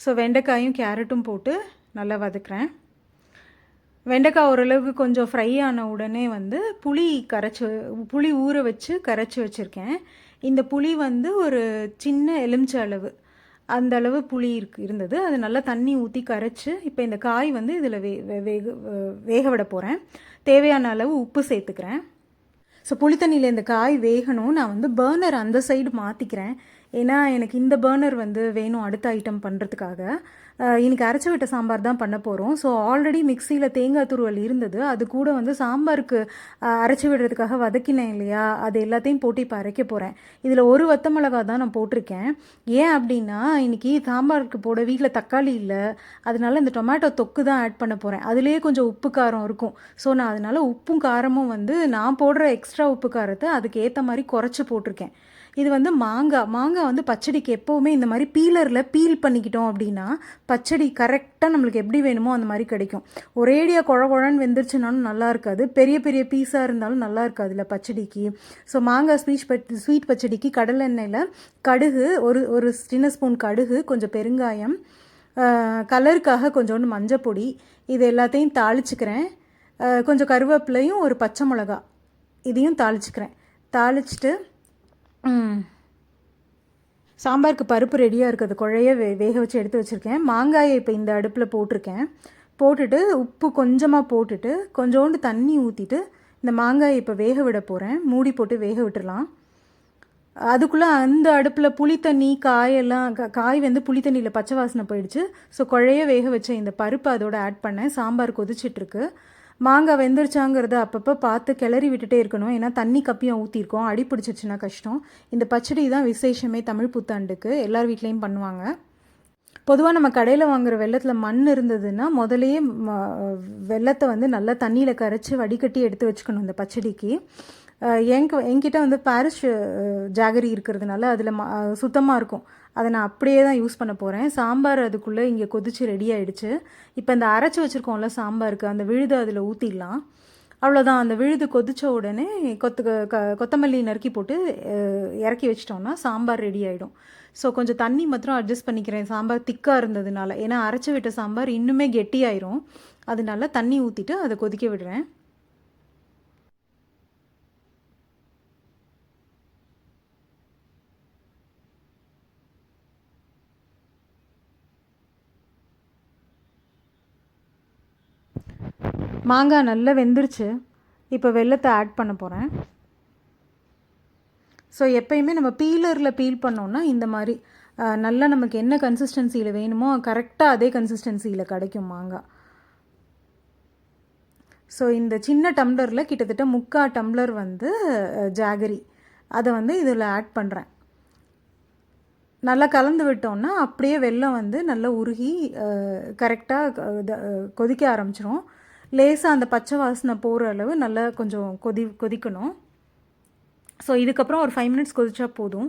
So வெண்டைக்காயும் கேரட்டும் போட்டு நல்லா வதக்குறேன். வெண்டைக்காய் ஓரளவுக்கு கொஞ்சம் ஃப்ரை ஆன உடனே வந்து புளி ஊற வச்சு கரைச்சி வச்சுருக்கேன். இந்த புளி வந்து ஒரு சின்ன எலுமிச்சை அளவு அந்த அளவு புளி இருந்தது. அது நல்லா தண்ணி ஊற்றி கரைச்சி இப்போ இந்த காய் வந்து இதில் வேக விட போகிறேன். தேவையான அளவு உப்பு சேர்த்துக்கிறேன். ஸோ புளித்தண்ணியில் இந்த காய் வேகணும். நான் வந்து பர்னர் அந்த சைடு மாற்றிக்கிறேன். ஏன்னா எனக்கு இந்த பர்னர் வந்து வேணும் அடுத்த ஐட்டம் பண்ணுறதுக்காக. இன்றைக்கி அரைச்சி விட்ட சாம்பார் தான் பண்ண போகிறோம். ஸோ ஆல்ரெடி மிக்சியில் தேங்காய் துருவல் இருந்தது. அது கூட வந்து சாம்பாருக்கு அரைச்சி விடுறதுக்காக வதக்கினேன் இல்லையா, அது எல்லாத்தையும் போட்டு இப்போ அரைக்க போகிறேன். இதில் ஒரு வத்த மிளகா தான் நான் போட்டிருக்கேன். ஏன் அப்படின்னா இன்றைக்கி சாம்பாருக்கு போட வீட்டில் தக்காளி இல்லை. அதனால இந்த டொமேட்டோ தொக்கு தான் ஆட் பண்ண போகிறேன். அதுலேயே கொஞ்சம் உப்பு காரம் இருக்கும். ஸோ நான் அதனால் உப்பும் காரமும் வந்து நான் போடுற எக்ஸ்ட்ரா உப்பு காரத்தை அதுக்கு ஏற்ற மாதிரி குறைச்சி போட்டிருக்கேன். இது வந்து மாங்காய் வந்து பச்சடிக்கு எப்போவுமே இந்த மாதிரி பீல் பண்ணிக்கிட்டோம் அப்படின்னா பச்சடி கரெக்டாக நம்மளுக்கு எப்படி வேணுமோ அந்த மாதிரி கிடைக்கும். ஒரேடியாக குழன்னு வெந்துருச்சுனாலும் நல்லா இருக்காது. பெரிய பெரிய பீஸாக இருந்தாலும் நல்லா இருக்காது இல்லை பச்சடிக்கு. ஸோ மாங்காய் ஸ்வீட் பச்சடிக்கு கடலை எண்ணெயில் கடுகு ஒரு சின்ன ஸ்பூன் கடுகு, கொஞ்சம் பெருங்காயம், கலருக்காக கொஞ்சோண்டு மஞ்சப்பொடி, இது எல்லாத்தையும் தாளிச்சுக்கிறேன். கொஞ்சம் கருவேப்பிலையும் ஒரு பச்சை மிளகா இதையும் தாளிச்சுக்கிறேன். தாளிச்சிட்டு சாம்பாருக்கு பருப்பு ரெடியாக இருக்குது. குழைய வேக வச்சு எடுத்து வச்சுருக்கேன். மாங்காயை இப்போ இந்த அடுப்பில் போட்டிருக்கேன். போட்டுட்டு உப்பு கொஞ்சமாக போட்டுட்டு கொஞ்சோண்டு தண்ணி ஊற்றிட்டு இந்த மாங்காயை இப்போ வேக விட போகிறேன். மூடி போட்டு வேக விட்டுடலாம். அதுக்குள்ளே அந்த அடுப்பில் புளித்தண்ணி காய் வந்து புளித்தண்ணியில் பச்சை வாசனை போயிடுச்சு. ஸோ குழைய வேக வச்ச இந்த பருப்பை அதோட ஆட் பண்ணேன். சாம்பார் கொதிச்சிட்ருக்கு. மாங்காய் வெந்துருச்சாங்கிறத அப்பப்போ பார்த்து கிளறி விட்டுட்டே இருக்கணும். ஏன்னா தண்ணி கப்பியும் ஊற்றிருக்கோம். அடி பிடிச்சிச்சுன்னா கஷ்டம். இந்த பச்சடி தான் விசேஷமே தமிழ் புத்தாண்டுக்கு. எல்லார் வீட்லேயும் பண்ணுவாங்க. பொதுவாக நம்ம கடையில் வாங்குகிற வெள்ளத்தில் மண் இருந்ததுன்னா முதலையே வெள்ளத்தை வந்து நல்லா தண்ணியில் கரைச்சி வடிகட்டி எடுத்து வச்சுக்கணும் இந்த பச்சடிக்கு. என்கிட்ட வந்து பாரிஸ் ஜாகரி இருக்கிறதுனால அதில் சுத்தமாக இருக்கும். அதை நான் அப்படியே தான் யூஸ் பண்ண போகிறேன். சாம்பார் அதுக்குள்ளே இங்கே கொதிச்சு ரெடி ஆகிடுச்சு. இப்போ இந்த அரைச்சி வச்சுருக்கோம்ல சாம்பாருக்கு, அந்த விழுது அதில் ஊற்றிடலாம். அவ்வளோதான். அந்த விழுது கொதித்த உடனே கொத்தமல்லி நறுக்கி போட்டு இறக்கி வச்சிட்டோம்னா சாம்பார் ரெடி ஆகிடும். ஸோ கொஞ்சம் தண்ணி மாத்திரம் அட்ஜஸ்ட் பண்ணிக்கிறேன் சாம்பார் திக்காக இருந்ததுனால. ஏன்னா அரைச்சி விட்ட சாம்பார் இன்னுமே கெட்டியாயிரும். அதனால தண்ணி ஊற்றிட்டு அதை கொதிக்க விடுறேன். மாங்காய் நல்லா வெந்துருச்சு. இப்போ வெல்லத்தை ஆட் பண்ண போகிறேன். ஸோ எப்பயுமே நம்ம பீல் பண்ணோன்னா இந்த மாதிரி நல்லா நமக்கு என்ன கன்சிஸ்டன்சியில் வேணுமோ கரெக்டாக அதே கன்சிஸ்டன்சியில் கிடைக்கும் மாங்காய். ஸோ இந்த சின்ன டம்ளரில் கிட்டத்தட்ட 3/4 டம்ளர் வந்து ஜாகரி அதை வந்து இதில் ஆட் பண்ணுறேன். நல்லா கலந்து விட்டோம்னா அப்படியே வெல்லம் வந்து நல்லா உருகி கரெக்டாக கொதிக்க ஆரம்பிச்சிரும். லேசாக அந்த பச்சை வாசனை போகிற அளவு நல்லா கொஞ்சம் கொதிக்கணும். ஸோ இதுக்கப்புறம் ஒரு 5 மினிட்ஸ் கொதிச்சா போதும்.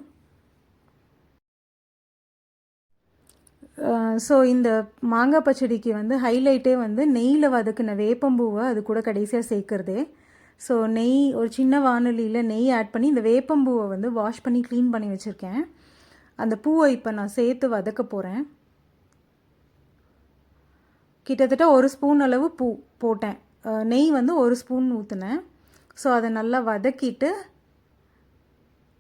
ஸோ இந்த மாங்காய் பச்சடிக்கு வந்து ஹைலைட்டே வந்து நெய்யில் வதக்குன வேப்பம்பூவை அது கூட கடைசியாக சேர்க்குறதே. ஸோ நெய் ஒரு சின்ன வானொலியில் நெய் ஆட் பண்ணி இந்த வேப்பம்பூவை வந்து வாஷ் பண்ணி க்ளீன் பண்ணி வச்சுருக்கேன். அந்த பூவை இப்போ நான் சேர்த்து வதக்க போகிறேன். கிட்டத்தட்ட 1 ஸ்பூன் அளவு பூ போட்டேன். நெய் வந்து 1 ஸ்பூன் ஊற்றினேன். ஸோ அதை நல்லா வதக்கிட்டு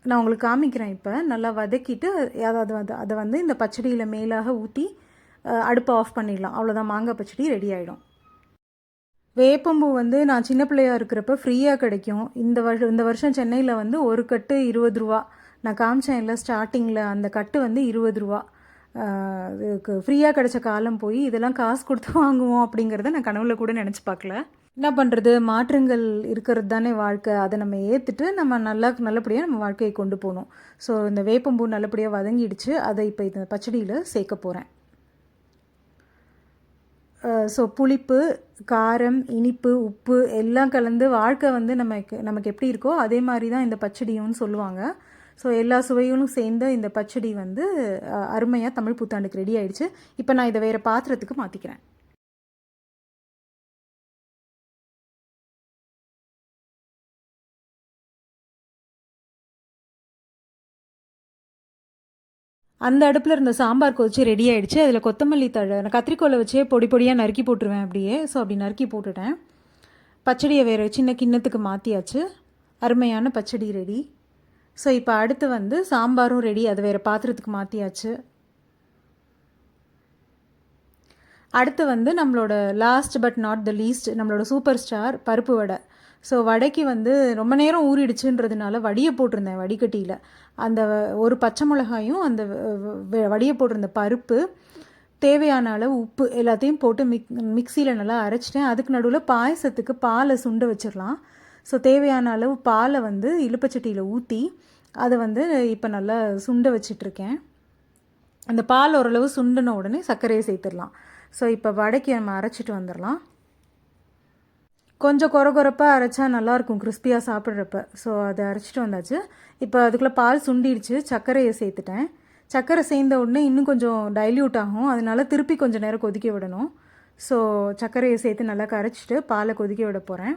நான் உங்களுக்கு காமிக்கிறேன். இப்போ நல்லா வதக்கிட்டு அதை வந்து இந்த பச்சடியில் மேலாக ஊற்றி அடுப்பை ஆஃப் பண்ணிடலாம். அவ்வளோதான், மாங்காய் பச்சடி ரெடி ஆகிடும். வேப்பம்பூ வந்து நான் சின்ன பிள்ளையாக இருக்கிறப்ப ஃப்ரீயாக கிடைக்கும். இந்த வருஷம் சென்னையில் வந்து ஒரு கட்டு 20 ரூபா. நான் காமிச்சேன் இல்லை ஸ்டார்டிங்கில், அந்த கட்டு வந்து 20 ரூபா. ஃப்ரீயாக கிடைச்ச காலம் போய் இதெல்லாம் காசு கொடுத்து வாங்குவோம் அப்படிங்கிறத நான் கனவுல கூட நினச்சி பார்க்கல. என்ன பண்ணுறது, மாற்றங்கள் இருக்கிறது தானே வாழ்க்கை. அதை நம்ம ஏற்றுட்டு நம்ம நல்லபடியாக நம்ம வாழ்க்கையை கொண்டு போகணும். ஸோ இந்த வேப்பம்பூ நல்லபடியாக வதங்கிடுச்சு. அதை இப்போ இந்த பச்சடியில் சேர்க்க போகிறேன். ஸோ புளிப்பு, காரம், இனிப்பு, உப்பு எல்லாம் கலந்து வாழ்க்கை வந்து நமக்கு எப்படி இருக்கோ அதே மாதிரி தான் இந்த பச்சடியும்னு சொல்லுவாங்க. ஸோ எல்லா சுவையும் சேர்ந்த இந்த பச்சடி வந்து அருமையாக தமிழ் புத்தாண்டுக்கு ரெடி ஆகிடுச்சு. இப்போ நான் இதை வேறு பாத்திரத்துக்கு மாற்றிக்கிறேன். அந்த அடுப்பில் இருந்த சாம்பார் கொதிச்சு ரெடி ஆகிடுச்சு. அதில் கொத்தமல்லி தழை நான் கத்திரிக்கோலை வச்சே பொடி பொடியாக நறுக்கி போட்டுருவேன் அப்படியே. ஸோ அப்படி நறுக்கி போட்டுட்டேன். பச்சடியை வேறு சின்ன கிண்ணத்துக்கு மாற்றியாச்சு. அருமையான பச்சடி ரெடி. ஸோ இப்போ அடுத்து வந்து சாம்பாரும் ரெடி. அதை வேறு பாத்திரத்துக்கு மாற்றியாச்சு. அடுத்து வந்து நம்மளோட last but not the least நம்மளோட சூப்பர் ஸ்டார் பருப்பு வடை. ஸோ வடைக்கு வந்து ரொம்ப நேரம் ஊறிடுச்சுன்றதுனால வடியை போட்டிருந்தேன் வடிகட்டியில். அந்த ஒரு பச்சை மிளகாயும் அந்த வடியை போட்டிருந்த பருப்பு, தேவையான அளவு உப்பு எல்லாத்தையும் போட்டு மிக்சியில் நல்லா அரைச்சிட்டேன். அதுக்கு நடுவில் பாயசத்துக்கு பாலை சுண்ட வச்சிடலாம். ஸோ தேவையான அளவு பாலை வந்து இலுப்பச்சட்டியில் ஊற்றி அதை வந்து இப்போ நல்லா சுண்ட வச்சிட்ருக்கேன். அந்த பால் ஓரளவு சுண்டின உடனே சர்க்கரையை சேர்த்துடலாம். ஸோ இப்போ வடைக்கு நம்ம அரைச்சிட்டு வந்துடலாம். கொஞ்சம் கொரப்பாக அரைச்சா நல்லாயிருக்கும் கிறிஸ்பியாக சாப்பிட்றப்ப. ஸோ அதை அரைச்சிட்டு வந்தாச்சு. இப்போ அதுக்குள்ளே பால் சுண்டிடுச்சு. சர்க்கரையை சேர்த்துட்டேன். சர்க்கரை சேர்ந்த உடனே இன்னும் கொஞ்சம் டைல்யூட் ஆகும். அதனால திருப்பி கொஞ்சம் நேரம் கொதிக்க விடணும். ஸோ சர்க்கரையை சேர்த்து நல்லா கரைச்சிட்டு பாலை கொதிக்க விட போகிறேன்.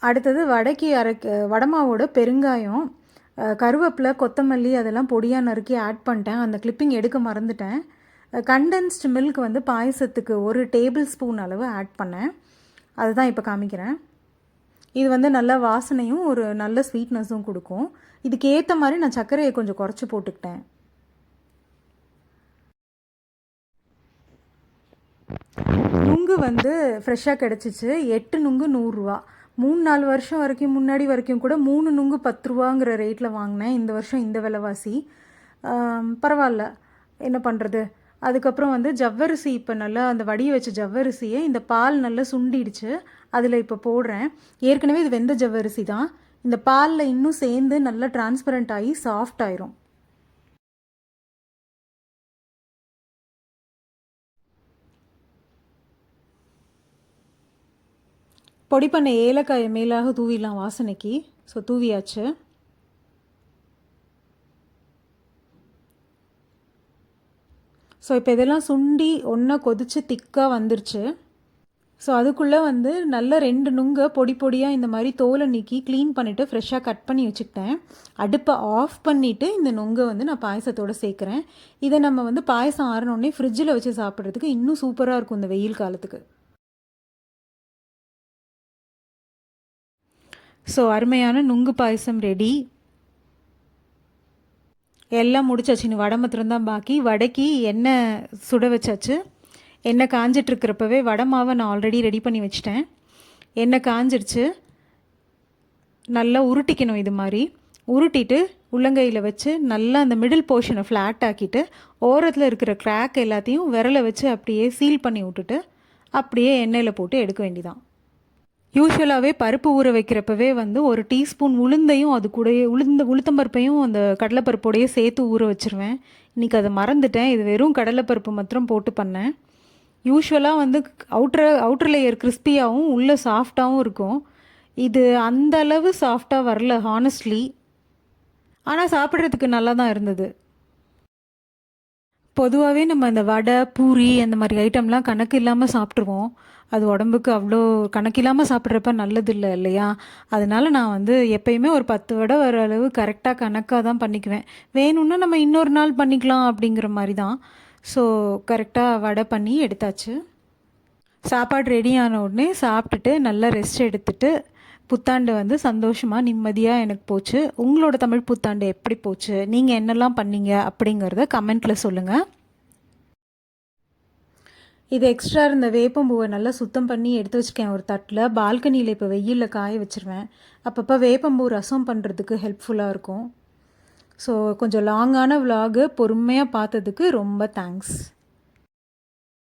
அடுத்தது வடைக்கு வடமாவோட பெருங்காயம், கருவேப்பிலை, கொத்தமல்லி அதெல்லாம் பொடியாக நறுக்கி ஆட் பண்ணிட்டேன். அந்த கிளிப்பிங் எடுக்க மறந்துட்டேன். கண்டென்ஸ்டு மில்க் வந்து பாயசத்துக்கு 1 டேபிள் ஸ்பூன் அளவு ஆட் பண்ணேன். அதுதான் இப்போ காமிக்கிறேன். இது வந்து நல்ல வாசனையும் ஒரு நல்ல ஸ்வீட்னஸும் கொடுக்கும். இதுக்கு ஏற்ற மாதிரி நான் சர்க்கரையை கொஞ்சம் குறைச்சி போட்டுக்கிட்டேன். நுங்கு வந்து ஃப்ரெஷ்ஷாக கிடச்சிச்சு. 8 நுங்கு 100 ரூபா. 3-4 வருஷம் முன்னாடி வரைக்கும் கூட 3 நுங்கு 10 ரூபாங்கிற ரேட்டில் வாங்கினேன். இந்த வருஷம் இந்த விலைவாசி பரவாயில்ல, என்ன பண்ணுறது. அதுக்கப்புறம் வந்து ஜவ்வரிசி, இப்போ நல்லா அந்த வடியை வச்ச ஜவ்வரிசியை இந்த பால் நல்லா சுண்டிடுச்சு. அதில் இப்போ போடுறேன். ஏற்கனவே இது வெந்த ஜவ்வரிசி தான். இந்த பாலில் இன்னும் சேர்ந்து நல்லா டிரான்ஸ்பரண்ட் ஆகி சாஃப்ட் ஆயிரும். பொடி பண்ண ஏலக்காயை மேலாக தூவிடலாம் வாசனைக்கு. ஸோ தூவியாச்சு. ஸோ இப்போ இதெல்லாம் சுண்டி ஒன்றா கொதித்து திக்காக வந்துருச்சு. ஸோ அதுக்குள்ளே வந்து நல்ல 2 நுங்கை பொடி பொடியாக இந்த மாதிரி தோலை நீக்கி க்ளீன் பண்ணிவிட்டு ஃப்ரெஷ்ஷாக கட் பண்ணி வச்சுக்கிட்டேன். அடுப்பை ஆஃப் பண்ணிவிட்டு இந்த நுங்கை வந்து நான் பாயசத்தோடு சேர்க்குறேன். இதை நம்ம வந்து பாயசம் ஆறினோடனே ஃப்ரிட்ஜில் வச்சு சாப்பிட்றதுக்கு இன்னும் சூப்பராக இருக்கும் இந்த வெயில் காலத்துக்கு. ஸோ அருமையான நுங்கு பாயசம் ரெடி. எல்லாம் முடிச்சாச்சு. இன்னும் வடை மாத்திரம்தான் பாக்கி. வடைக்கு எண்ணெய் சுட வச்சாச்சு. எண்ணெய் காஞ்சிட்ருக்கிறப்பவே வடை மாவை நான் ஆல்ரெடி ரெடி பண்ணி வச்சிட்டேன். எண்ணெய் காஞ்சிடுச்சு. நல்லா உருட்டிக்கணும். இது மாதிரி உருட்டிட்டு உள்ளங்கையில் வச்சு நல்லா அந்த மிடில் போர்ஷனை ஃப்ளாட் ஆக்கிட்டு ஓரத்தில் இருக்கிற கிராக் எல்லாத்தையும் விரலை வச்சு அப்படியே சீல் பண்ணி விட்டுட்டு அப்படியே எண்ணெயில் போட்டு எடுக்க வேண்டிதான். யூஸ்வலாகவே பருப்பு ஊற வைக்கிறப்பவே வந்து 1 டீஸ்பூன் உளுந்தையும் அது கூடயே உளுத்தம்பருப்பையும் அந்த கடலைப்பருப்போடையே சேர்த்து ஊற வச்சுருவேன். இன்றைக்கி அதை மறந்துட்டேன். இது வெறும் கடலைப்பருப்பு மாத்திரம் போட்டு பண்ணேன். யூஸ்வலாக வந்து அவுட்டர் லேயர் கிறிஸ்பியாகவும் உள்ளே சாஃப்டாகவும் இருக்கும். இது அந்த அளவு சாஃப்டாக வரல ஹானஸ்ட்லி. ஆனால் சாப்பிட்றதுக்கு நல்லா தான் இருந்தது. பொதுவாகவே நம்ம இந்த வடை, பூரி அந்த மாதிரி ஐட்டம்லாம் கணக்கு இல்லாமல் சாப்பிட்ருவோம். அது உடம்புக்கு அவ்வளோ கணக்கில்லாமல் சாப்பிட்றப்ப நல்லது இல்லை இல்லையா? அதனால் நான் வந்து எப்பயுமே ஒரு 10 வடை வர அளவு கரெக்டாக கணக்காக தான் பண்ணிக்குவேன். வேணும்னா நம்ம இன்னொரு நாள் பண்ணிக்கலாம் அப்படிங்கிற மாதிரி தான். ஸோ கரெக்டாக வடை பண்ணி எடுத்தாச்சு. சாப்பாடு ரெடி ஆன உடனே சாப்பிட்டுட்டு நல்லா ரெஸ்ட் எடுத்துகிட்டு புத்தாண்டு வந்து சந்தோஷமாக நிம்மதியாக எனக்கு போச்சு. உங்களோட தமிழ் புத்தாண்டு எப்படி போச்சு? நீங்கள் என்னெல்லாம் பண்ணீங்க அப்படிங்கிறத கமெண்ட்டில் சொல்லுங்கள். இது எக்ஸ்ட்ரா இருந்த வேப்பம்பூவை நல்லா சுத்தம் பண்ணி எடுத்து வச்சுருக்கேன் ஒரு தட்டில். பால்கனியில் இப்போ வெயிலில் காய வச்சுருவேன். அப்பப்போ வேப்பம்பூ ரசம் பண்ணுறதுக்கு ஹெல்ப்ஃபுல்லாக இருக்கும். ஸோ கொஞ்சம் லாங்கான விலாகு பொறுமையாக பார்த்ததுக்கு ரொம்ப தேங்க்ஸ்.